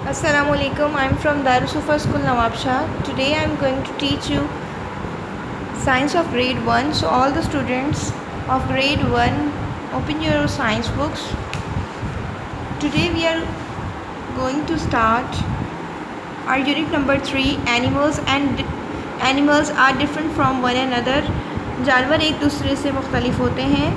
Assalamualaikum. I'm from Darussufa School Nawabshah. Today I'm going to teach you science of grade 1. So all the students of grade 1, open your science books. Today we are going to start our unit number 3, animals, and animals are different from one another. जानवर एक दूसरे से मुख्तलिफ होते हैं.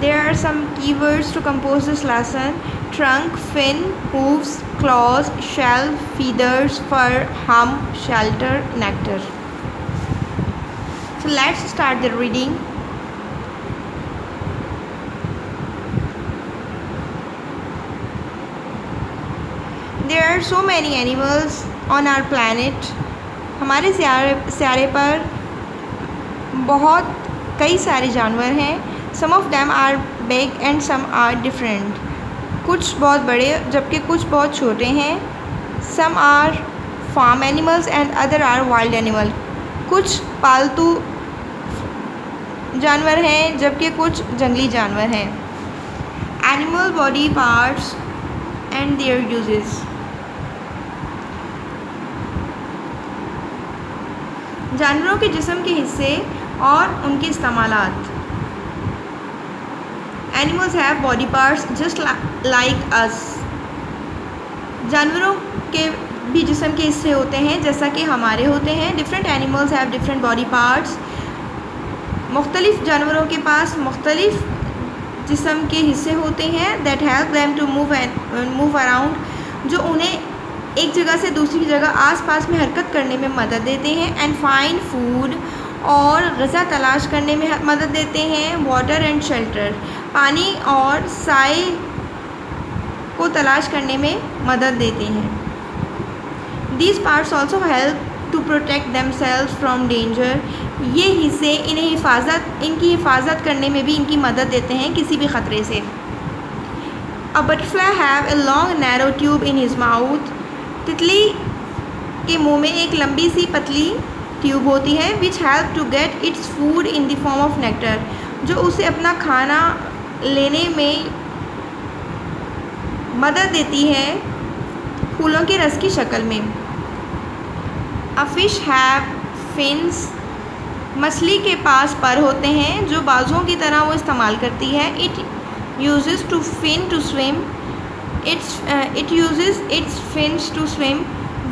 There are some keywords to compose this lesson: trunk, fin, hooves, claws, shell, feathers, fur, hump, shelter, nectar. So let's start the reading. There are so many animals on our planet. हमारे स्यारे पर बहुत कई सारे जानवर हैं. Some of them are big and some are different. कुछ बहुत बड़े जबकि कुछ बहुत छोटे हैं. Some are farm animals and other are wild animal. कुछ पालतू जानवर हैं जबकि कुछ जंगली जानवर हैं. Animal body parts and their uses. जानवरों के जिस्म के हिस्से और उनके इस्तेमालात. Animals have body parts just like us. जानवरों के भी जिस्म के हिस्से होते हैं जैसा कि हमारे होते हैं. Different animals have different body parts. मुख्तलिफ जानवरों के पास मुख्तलिफ जिस्म के हिस्से होते हैं that help them to move around, जो उन्हें एक जगह से दूसरी जगह आसपास में हरकत करने में मदद देते हैं. एंड फाइंड फूड, और ग़िज़ा तलाश करने में मदद देते हैं. वाटर एंड शेल्टर, पानी और साए को तलाश करने में मदद देते हैं. These parts also help to protect themselves from danger. ये हिस्से इनकी हिफाजत करने में भी इनकी मदद देते हैं किसी भी ख़तरे से. A butterfly have a long narrow tube in his mouth. तितली के मुंह में एक लंबी सी पतली ट्यूब होती है. Which help to get its food in the form of nectar, जो उसे अपना खाना लेने में मदद देती है फूलों के रस की शक्ल में. A fish have fins. मछली के पास पर होते हैं जो बाजुओं की तरह वो इस्तेमाल करती है. It uses to fin to swim. It uses its fins to swim.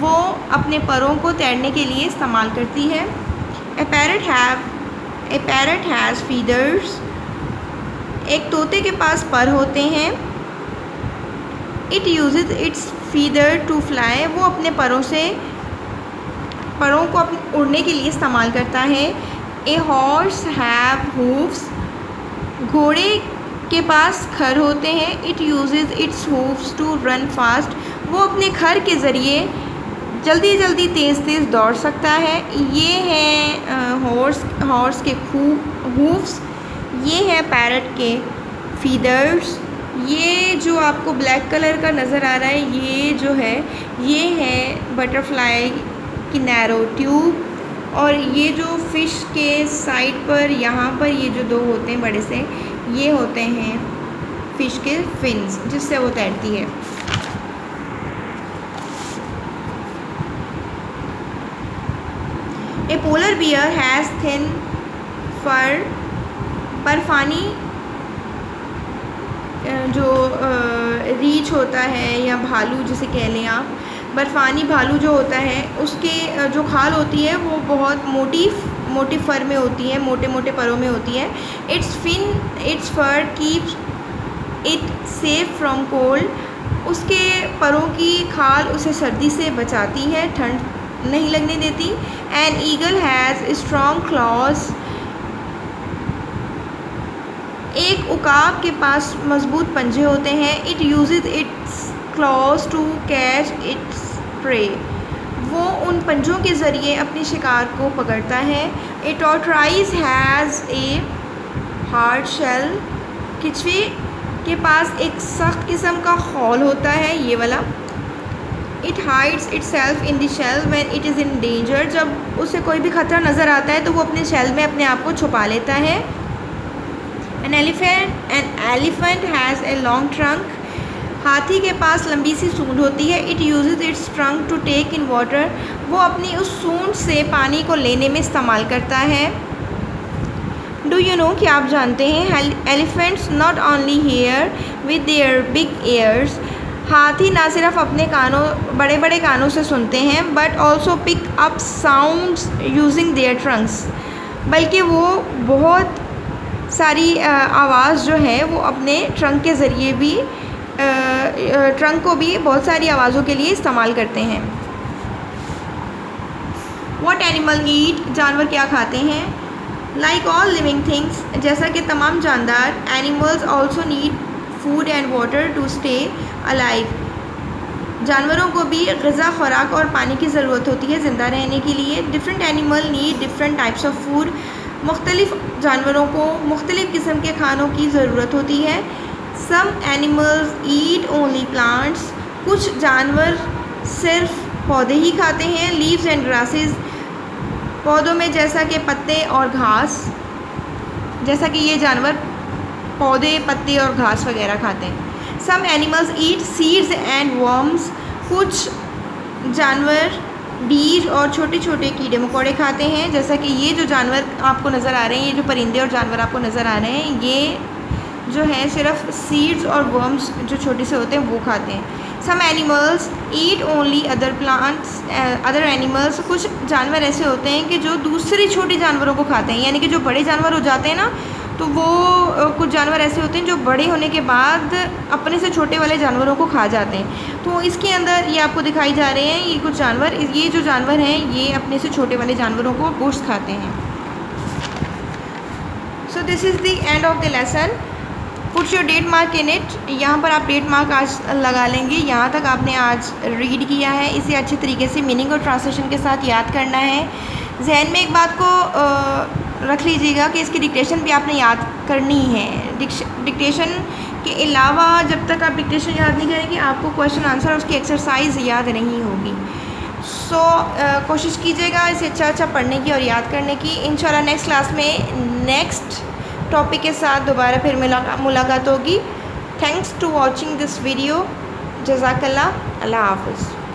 वो अपने परों को तैरने के लिए इस्तेमाल करती है. A parrot has feathers. एक तोते के पास पर होते हैं. It uses its feather to fly. वो अपने परों को अपने उड़ने के लिए इस्तेमाल करता है. A horse have hooves. घोड़े के पास खर होते हैं. It uses its hooves to run fast. वो अपने खर के ज़रिए जल्दी जल्दी तेज़ दौड़ सकता है. ये हैं हॉर्स के हूव्स. ये है पैरट के फीदर्स. ये जो आपको ब्लैक कलर का नज़र आ रहा है ये है बटरफ्लाई की नैरो ट्यूब. और ये जो फ़िश के साइड पर यहाँ पर ये जो दो होते हैं बड़े से, ये होते हैं फ़िश के फिन्स जिससे वो तैरती है. A polar bear has thin fur. बर्फ़ानी जो रीछ होता है या भालू जिसे कह लें आप, बर्फ़ानी भालू जो होता है उसके जो खाल होती है वो बहुत मोटी फर में होती है, मोटे मोटे परों में होती है. It's for keeps it safe from cold. उसके परों की खाल उसे सर्दी से बचाती है, ठंड नहीं लगने देती. An eagle has strong claws. एक उकाब के पास मजबूत पंजे होते हैं. It uses its claws to catch its prey. वो उन पंजों के ज़रिए अपने शिकार को पकड़ता है. A tortoise has a hard shell. किचवे के पास एक सख्त किस्म का खौल होता है, ये वाला. It hides itself in the shell when it is in danger. जब उसे कोई भी ख़तरा नज़र आता है तो वो अपने शेल में अपने आप को छुपा लेता है. An elephant has a long trunk. हाथी के पास लंबी सी सूंड होती है। It uses its trunk to take in water. वो अपनी उस सूंड से पानी को लेने में इस्तेमाल करता है। डू यू नो, कि आप जानते हैं, elephants not only here with their big years. हाथी ना सिर्फ अपने कानों, बड़े बड़े कानों से सुनते हैं, but also pick up sounds using their trunks. बल्कि वो बहुत सारी आवाज़ जो है वो अपने ट्रंक के ज़रिए भी, ट्रंक को भी बहुत सारी आवाज़ों के लिए इस्तेमाल करते हैं। व्हाट एनिमल ईट, जानवर क्या खाते हैं। लाइक ऑल लिविंग थिंग्स, जैसा कि तमाम जानदार, animals also need food and water to stay alive. जानवरों को भी ग़िज़ा, खुराक और पानी की ज़रूरत होती है ज़िंदा रहने के लिए। Different animal need different types of food. मुख्तलिफ़ जानवरों को मुख्तलिफ़ किस्म के खानों की ज़रूरत होती है। Some animals eat only plants, कुछ जानवर सिर्फ पौधे ही खाते हैं। लीव्स एंड ग्रासेस, पौधों में जैसा कि पत्ते और घास, जैसा कि ये जानवर पौधे, पत्ते और घास वगैरह खाते हैं। Some animals eat seeds and worms, कुछ जानवर बीज और छोटे छोटे कीड़े मकोड़े खाते हैं। जैसा कि ये जो जानवर आपको नज़र आ रहे हैं, ये जो परिंदे और जानवर आपको नज़र आ रहे हैं, ये जो है सिर्फ सीड्स और वर्म्स जो छोटे से होते हैं वो खाते हैं। Some animals eat only other plants, other animals, कुछ जानवर ऐसे होते हैं कि जो दूसरे छोटे जानवरों को खाते हैं। यानी कि जो बड़े जानवर हो जाते हैं ना, तो वो कुछ जानवर ऐसे होते हैं जो बड़े होने के बाद अपने से छोटे वाले जानवरों को खा जाते हैं। तो इसके अंदर ये आपको दिखाई जा रहे हैं, ये कुछ जानवर, ये जो जानवर हैं ये अपने से छोटे वाले जानवरों को गोश्त खाते हैं। So this is the end of the lesson. Put your date mark in it. यहाँ पर आप डेट मार्क आज लगा लेंगे। यहाँ तक आपने आज रीड किया है, इसे अच्छे तरीके से मीनिंग और ट्रांसलेशन के साथ याद करना है। जहन में एक बात को रख लीजिएगा कि इसकी डिक्टेशन भी आपने याद करनी है। डिक्टेशन के अलावा जब तक आप डिक्टेशन याद नहीं करेंगे, आपको क्वेश्चन आंसर और उसकी एक्सरसाइज याद नहीं होगी। सो कोशिश कीजिएगा इसे अच्छा पढ़ने की और याद करने की। इंशाल्लाह नेक्स्ट क्लास में नेक्स्ट टॉपिक के साथ दोबारा फिर मुलाकात होगी। Thanks to watching this video. जज़ाकल्लाह। अल्लाह हाफ़िज़।